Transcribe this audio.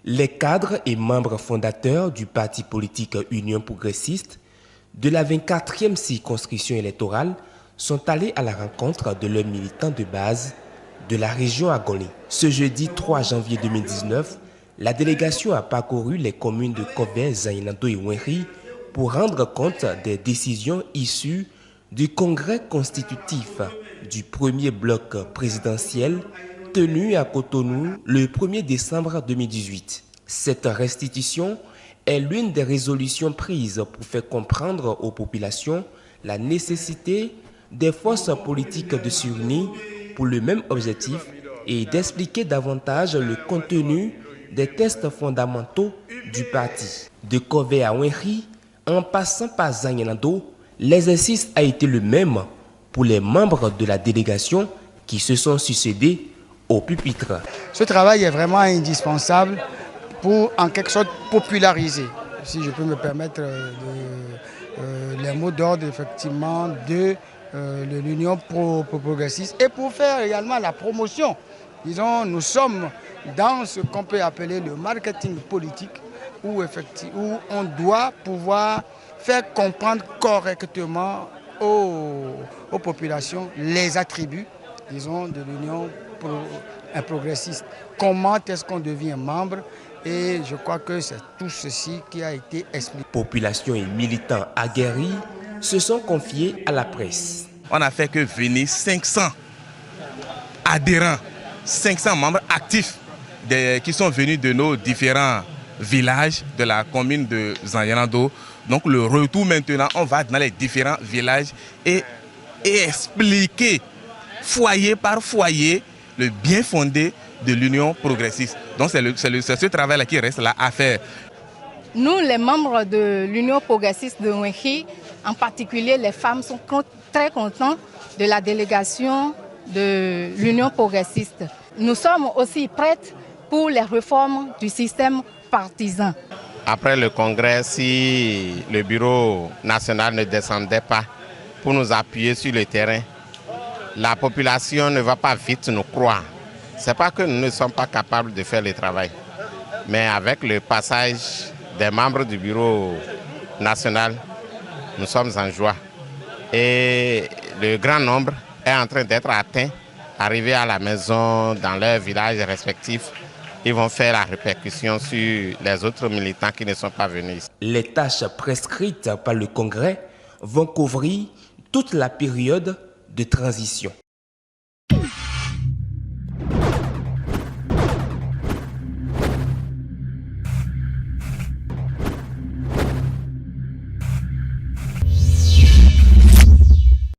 Les cadres et membres fondateurs du parti politique Union progressiste de la 24e circonscription électorale sont allés à la rencontre de leurs militants de base de la région Agolé. Ce jeudi 3 janvier 2019, la délégation a parcouru les communes de Kobé, Zaïnado et Wenri pour rendre compte des décisions issues du congrès constitutif du premier bloc présidentiel tenu à Cotonou le 1er décembre 2018. Cette restitution est l'une des résolutions prises pour faire comprendre aux populations la nécessité des forces politiques de s'unir pour le même objectif et d'expliquer davantage le contenu des textes fondamentaux du parti. De Kové à Wenri, en passant par Zaïnado, l'exercice a été le même pour les membres de la délégation qui se sont succédés au pupitre. Ce travail est vraiment indispensable pour en quelque sorte populariser, si je peux me permettre les mots d'ordre effectivement de l'Union progressiste et pour faire également la promotion. Disons, nous sommes dans ce qu'on peut appeler le marketing politique où on doit pouvoir faire comprendre correctement aux populations les attributs, disons, de l'Union progressiste. Comment est-ce qu'on devient membre? Et je crois que c'est tout ceci qui a été expliqué. Population et militants aguerris se sont confiés à la presse. On n'a fait que venir 500 adhérents, 500 membres actifs qui sont venus de nos différents villages de la commune de Zaïnado. Donc le retour maintenant, on va dans les différents villages et expliquer foyer par foyer le bien fondé de l'Union progressiste. Donc c'est ce travail-là qui reste là à faire. Nous, les membres de l'Union progressiste de Wenri, en particulier les femmes, sont très contents de la délégation de l'Union progressiste. Nous sommes aussi prêtes pour les réformes du système partisan. Après le congrès, si le bureau national ne descendait pas pour nous appuyer sur le terrain, la population ne va pas vite nous croire. Ce n'est pas que nous ne sommes pas capables de faire le travail, mais avec le passage des membres du bureau national, nous sommes en joie. Et le grand nombre est en train d'être atteint, arrivé à la maison dans leurs villages respectifs. Ils vont faire la répercussion sur les autres militants qui ne sont pas venus. Les tâches prescrites par le Congrès vont couvrir toute la période de transition.